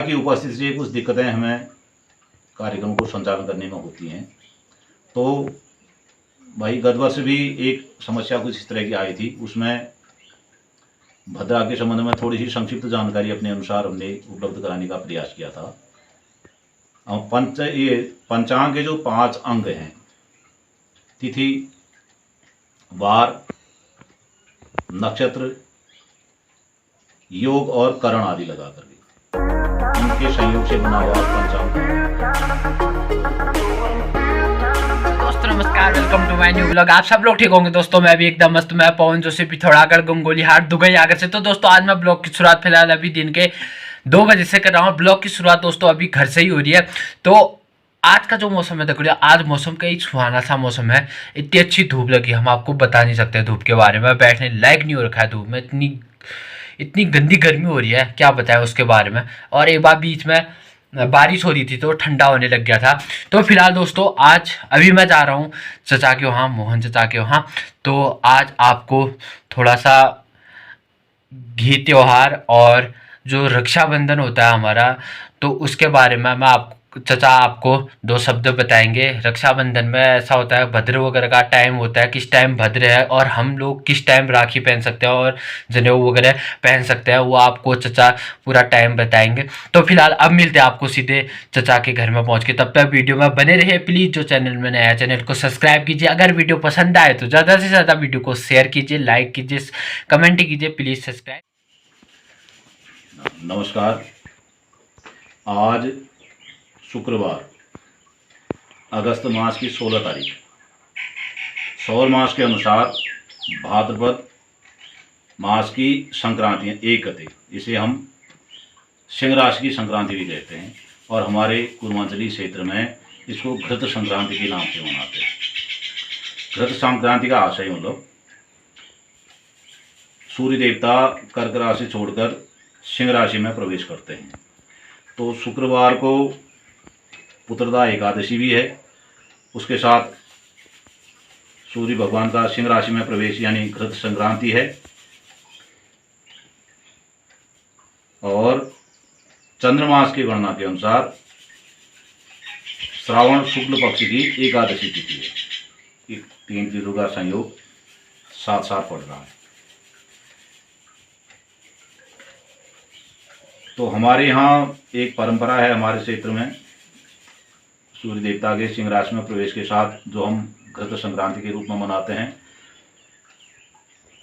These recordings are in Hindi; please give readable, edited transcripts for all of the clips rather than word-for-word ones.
की उपस्थिति से कुछ दिक्कतें हमें कार्यक्रम को संचालन करने में होती हैं। तो भाई गत वर्ष भी एक समस्या कुछ इस तरह की आई थी, उसमें भद्रा के संबंध में थोड़ी सी संक्षिप्त जानकारी अपने अनुसार हमने उपलब्ध कराने का प्रयास किया था। ये पंचांग के जो 5 अंग हैं, तिथि, वार, नक्षत्र, योग और करण आदि लगा करके इनके संयोग से बना हुआ पंचांग। दोस्तों नमस्कार, welcome to my new blog. आप सब लोग ठीक होंगे दोस्तों। मैं भी एकदम मस्त। मैं पवन जोशी, पिथौरागढ़, गंगोली हाट, दुबई आगर से। तो दोस्तों आज मैं ब्लॉग की शुरुआत फिलहाल अभी दिन के 2 बजे से कर रहा हूँ। ब्लॉग की शुरुआत दोस्तों अभी घर से ही हो रही है। तो आज का जो मौसम है देखो, आज मौसम का एक सुहाना सा मौसम है। इतनी अच्छी धूप लगी, हम आपको बता नहीं सकते धूप के बारे में। बैठने लायक नहीं हो रखा है धूप में, इतनी गंदी गर्मी हो रही है, क्या बताएं उसके बारे में। और एक बार बीच में बारिश हो रही थी तो ठंडा होने लग गया था। तो फिलहाल दोस्तों आज अभी मैं जा रहा हूँ चचा के वहाँ, मोहन चचा के वहाँ। तो आज आपको थोड़ा सा घी त्योहार और जो रक्षाबंधन होता है हमारा, तो उसके बारे में मैं चचा आपको 2 शब्द बताएंगे। रक्षाबंधन में ऐसा होता है, भद्र वगैरह का टाइम होता है, किस टाइम भद्र है और हम लोग किस टाइम राखी पहन सकते हैं और जनेऊ वगैरह पहन सकते हैं, वो आपको चचा पूरा टाइम बताएंगे। तो फिलहाल अब मिलते हैं आपको सीधे चचा के घर में पहुंच के। तब तक वीडियो में बने रहिए। प्लीज़ जो चैनल में नया चैनल को सब्सक्राइब कीजिए। अगर वीडियो पसंद आए तो ज़्यादा से ज़्यादा वीडियो को शेयर कीजिए, लाइक कीजिए, कमेंट कीजिए, प्लीज़ सब्सक्राइब। नमस्कार। आज शुक्रवार अगस्त मास की 16 तारीख, सौर मास के अनुसार भाद्रपद मास की संक्रांति है, एक गते। इसे हम सिंह राशि की संक्रांति भी कहते हैं और हमारे पूर्वांचली क्षेत्र में इसको घृत संक्रांति के नाम से मनाते हैं। घृत संक्रांति का आशय मतलब सूर्य देवता कर्क राशि छोड़कर सिंह राशि में प्रवेश करते हैं। तो शुक्रवार को पुत्रदा एकादशी भी है, उसके साथ सूर्य भगवान का सिंह राशि में प्रवेश यानी घृत संक्रांति है। और चंद्रमास की गणना के अनुसार श्रावण शुक्ल पक्ष की एकादशी तिथि है। 3 तिथियों का संयोग साथ साथ पड़ रहा है। तो हमारे यहाँ एक परंपरा है, हमारे क्षेत्र में सूर्य देवता के सिंह राशि में प्रवेश के साथ जो हम घृत संक्रांति के रूप में मनाते हैं।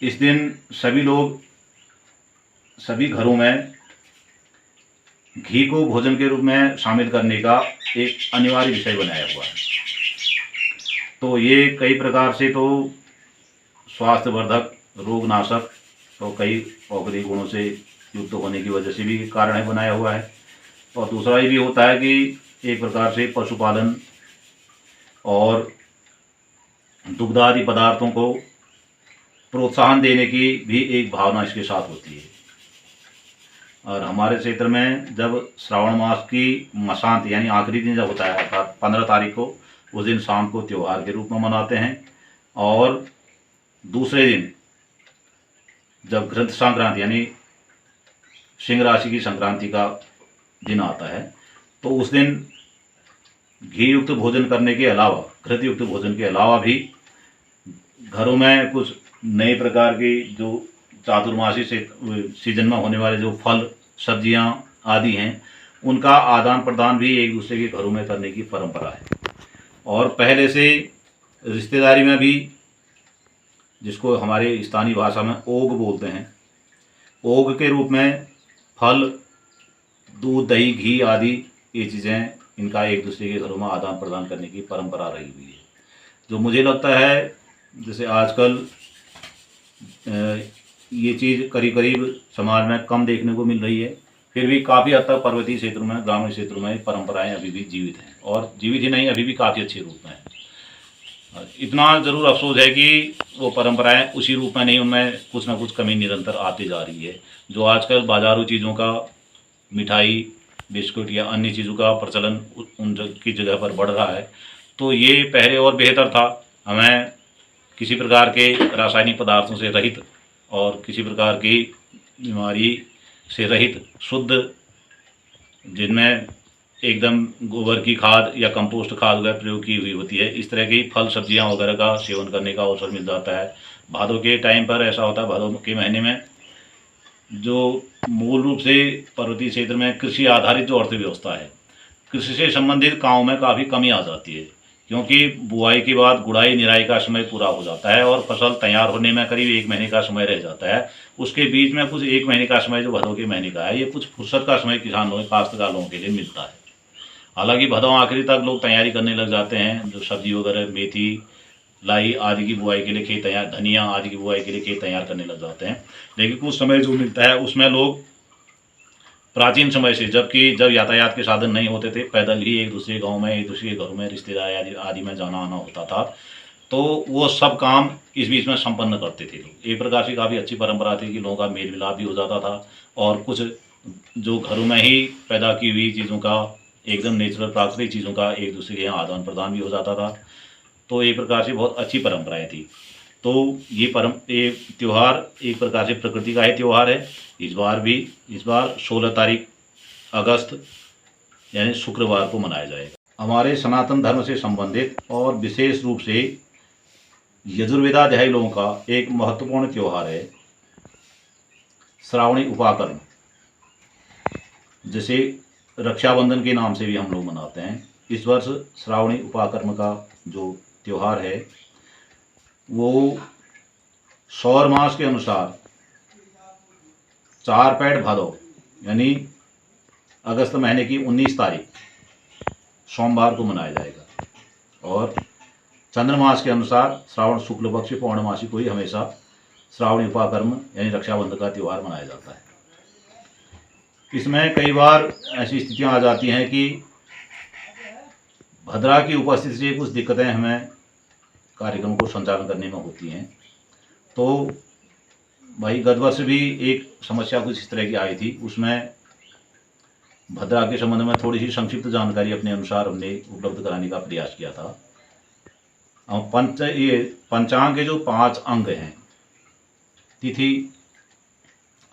इस दिन सभी लोग सभी घरों में घी को भोजन के रूप में शामिल करने का एक अनिवार्य विषय बनाया हुआ है। तो ये कई प्रकार से तो स्वास्थ्यवर्धक, रोगनाशक और कई औषधीय गुणों से युक्त होने की वजह से भी कारण है बनाया हुआ है। और दूसरा ये भी होता है कि एक प्रकार से पशुपालन और दुग्ध आदि पदार्थों को प्रोत्साहन देने की भी एक भावना इसके साथ होती है। और हमारे क्षेत्र में जब श्रावण मास की मसांत यानी आखिरी दिन जब होता है, अर्थात 15 तारीख को, उस दिन शाम को त्योहार के रूप में मनाते हैं। और दूसरे दिन जब घृत संक्रांति यानी सिंह राशि की संक्रांति का दिन आता है, तो उस दिन घी युक्त भोजन करने के अलावा, घृत युक्त भोजन के अलावा भी घरों में कुछ नए प्रकार की जो चातुर्मासी से सीजन में होने वाले जो फल, सब्जियां आदि हैं, उनका आदान प्रदान भी एक दूसरे के घरों में करने की परंपरा है। और पहले से रिश्तेदारी में भी, जिसको हमारे स्थानीय भाषा में ओग बोलते हैं, ओग के रूप में फल, दूध, दही, घी आदि ये चीज़ें, इनका एक दूसरे के घरों में आदान प्रदान करने की परंपरा रही हुई है। जो मुझे लगता है जैसे आजकल ये चीज़ करीब करीब समाज में कम देखने को मिल रही है, फिर भी काफ़ी हद तक पर्वतीय क्षेत्रों में, ग्रामीण क्षेत्रों में परंपराएं अभी भी जीवित हैं, और जीवित ही नहीं, अभी भी काफ़ी अच्छे रूप में हैं। इतना ज़रूर अफसोस है कि वो परंपराएं उसी रूप में नहीं, उनमें कुछ ना कुछ कमी निरंतर आती जा रही है। जो आजकल बाजारू चीज़ों का, मिठाई, बिस्कुट या अन्य चीज़ों का प्रचलन उनकी जगह पर बढ़ रहा है, तो ये पहले और बेहतर था। हमें किसी प्रकार के रासायनिक पदार्थों से रहित और किसी प्रकार की बीमारी से रहित शुद्ध जिनमें एकदम गोबर की खाद या कंपोस्ट खाद वगैरह प्रयोग की हुई होती है। इस तरह की फल सब्जियां वगैरह का सेवन करने का अवसर मिल जाता है। भादों के टाइम पर ऐसा होता है, भादों के महीने में जो मूल रूप से पर्वतीय क्षेत्र में कृषि आधारित जो अर्थव्यवस्था है, कृषि से संबंधित कामों में काफ़ी कमी आ जाती है, क्योंकि बुआई के बाद गुड़ाई निराई का समय पूरा हो जाता है और फसल तैयार होने में करीब 1 महीने का समय रह जाता है। उसके बीच में कुछ 1 महीने का समय जो भदों के महीने का है, ये कुछ फुर्सत का समय किसानों काश्तकार लोगों के लिए मिलता है। हालांकि भदों आखिरी तक लोग तैयारी करने लग जाते हैं, जो सब्जी वगैरह मेथी लाई आदि की बुआई के लिए खेत तैयार, धनिया आदि की बुआई के लिए खेत तैयार करने लग जाते हैं। लेकिन कुछ समय जो मिलता है उसमें लोग प्राचीन समय से, जब यातायात के साधन नहीं होते थे, पैदल ही एक दूसरे गांव में, एक दूसरे घरों में, रिश्तेदार आदि में जाना आना होता था, तो वो सब काम इस बीच में संपन्न करते थे लोग। एक प्रकार से काफ़ी अच्छी परंपरा थी कि लोगों का मेल मिलाप भी हो जाता था और कुछ जो घरों में ही पैदा की हुई चीज़ों का, एकदम नेचुरल प्राकृतिक चीज़ों का एक दूसरे के यहाँ आदान प्रदान भी हो जाता था। तो एक प्रकार से बहुत अच्छी परंपराएं थी। तो ये त्यौहार एक प्रकार से प्रकृति का ही त्यौहार है। इस बार 16 तारीख अगस्त यानी शुक्रवार को मनाया जाएगा। हमारे सनातन धर्म से संबंधित और विशेष रूप से यजुर्वेदाध्यायी लोगों का एक महत्वपूर्ण त्यौहार है श्रावणी उपाकर्म, जिसे रक्षाबंधन के नाम से भी हम लोग मनाते हैं। इस वर्ष श्रावणी उपाकर्म का जो त्यौहार है वो सौर मास के अनुसार 4 पैठ भादौ यानी अगस्त महीने की 19 तारीख सोमवार को मनाया जाएगा और चंद्रमास के अनुसार श्रावण शुक्ल पक्ष पौर्णमासी को ही हमेशा श्रावणी उपाकर्म यानी रक्षाबंधन का त्यौहार मनाया जाता है। इसमें कई बार ऐसी स्थितियां आ जाती हैं कि भद्रा की उपस्थिति से कुछ दिक्कतें हमें कार्यक्रम को संचालन करने में होती हैं। तो भाई गत वर्ष भी एक समस्या कुछ इस तरह की आई थी, उसमें भद्रा के संबंध में थोड़ी सी संक्षिप्त जानकारी अपने अनुसार हमने उपलब्ध कराने का प्रयास किया था। ये पंचांग के जो 5 अंग हैं, तिथि,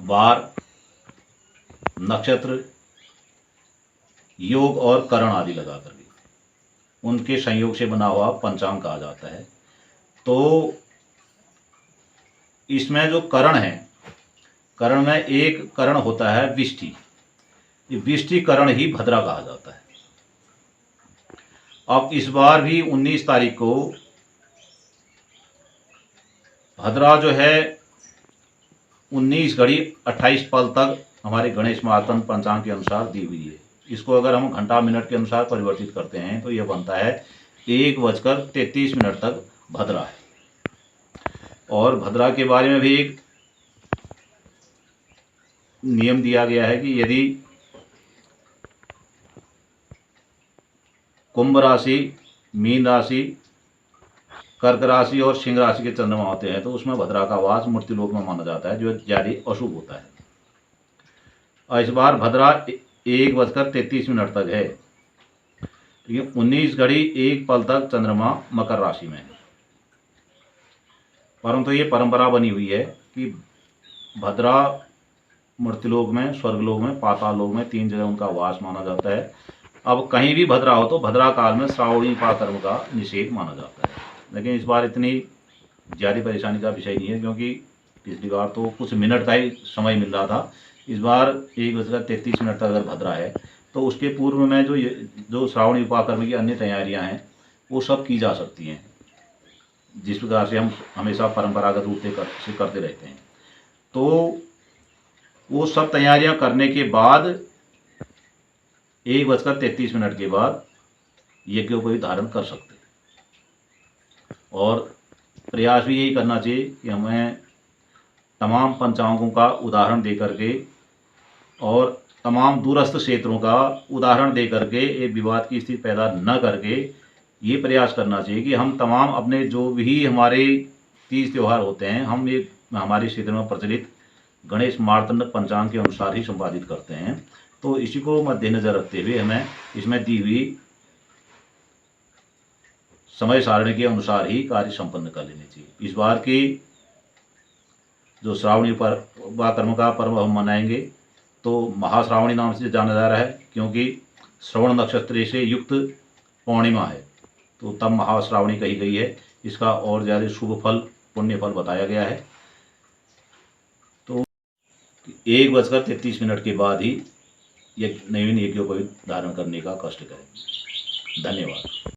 वार, नक्षत्र, योग और करण आदि लगा करके उनके संयोग से बना हुआ पंचांग कहा जाता है। तो इसमें जो करण है, करण में एक करण होता है विष्टि, ये विष्टि करण ही भद्रा कहा जाता है। अब इस बार भी 19 तारीख को भद्रा जो है 19 घड़ी 28 पल तक हमारे गणेश महात्म पंचांग के अनुसार दी हुई है। इसको अगर हम घंटा मिनट के अनुसार परिवर्तित करते हैं तो यह बनता है 1:33 तक भद्रा है। और भद्रा के बारे में भी एक नियम दिया गया है कि यदि कुंभ राशि, मीन राशि, कर्क राशि और सिंह राशि के चंद्रमा होते हैं तो उसमें भद्रा का वास मृत्युलोक में माना जाता है, जो ज्यादा अशुभ होता है। और इस बार भद्रा 1:33 तक है, लेकिन 19 घड़ी 1 पल तक चंद्रमा मकर राशि में है। परंतु ये परंपरा बनी हुई है कि भद्रा मृत्युलोक में, स्वर्गलोक में, पाताल लोक में 3 जगह उनका वास माना जाता है। अब कहीं भी भद्रा हो तो भद्रा काल में श्रावणी उपाकर्म का निषेध माना जाता है। लेकिन इस बार इतनी ज़्यादा परेशानी का विषय नहीं है, क्योंकि पिछली बार तो कुछ मिनट का ही समय मिल रहा था। इस बार 1:33 तक अगर भद्रा है तो उसके पूर्व में जो श्रावणी उपाकर्म की अन्य तैयारियां हैं वो सब की जा सकती हैं, जिस प्रकार से हम हमेशा परंपरागत रूप से करते रहते हैं। तो वो सब तैयारियां करने के बाद 1:33 के बाद यज्ञ को भी धारण कर सकते हैं। और प्रयास भी यही करना चाहिए कि हमें तमाम पंचांगों का उदाहरण दे करके और तमाम दूरस्थ क्षेत्रों का उदाहरण दे करके एक विवाद की स्थिति पैदा न करके ये प्रयास करना चाहिए कि हम तमाम अपने जो भी हमारे तीज त्यौहार होते हैं, हम ये हमारे क्षेत्र में प्रचलित गणेश मार्तंड पंचांग के अनुसार ही संपादित करते हैं। तो इसी को मद्देनजर रखते हुए हमें इसमें दी हुई समय सारणी के अनुसार ही कार्य संपन्न कर लेने चाहिए। इस बार की जो श्रावणी उपाकर्म का पर्व हम मनाएंगे तो महाश्रावणी नाम से जाना जा रहा है, क्योंकि श्रवण नक्षत्र से युक्त पूर्णिमा है, तो तब महाश्रावणी कही गई है। इसका और ज़्यादा शुभ फल, पुण्य फल बताया गया है। तो 1:33 के बाद ही नवीन यज्ञोपवीत धारण करने का कष्ट करें। धन्यवाद।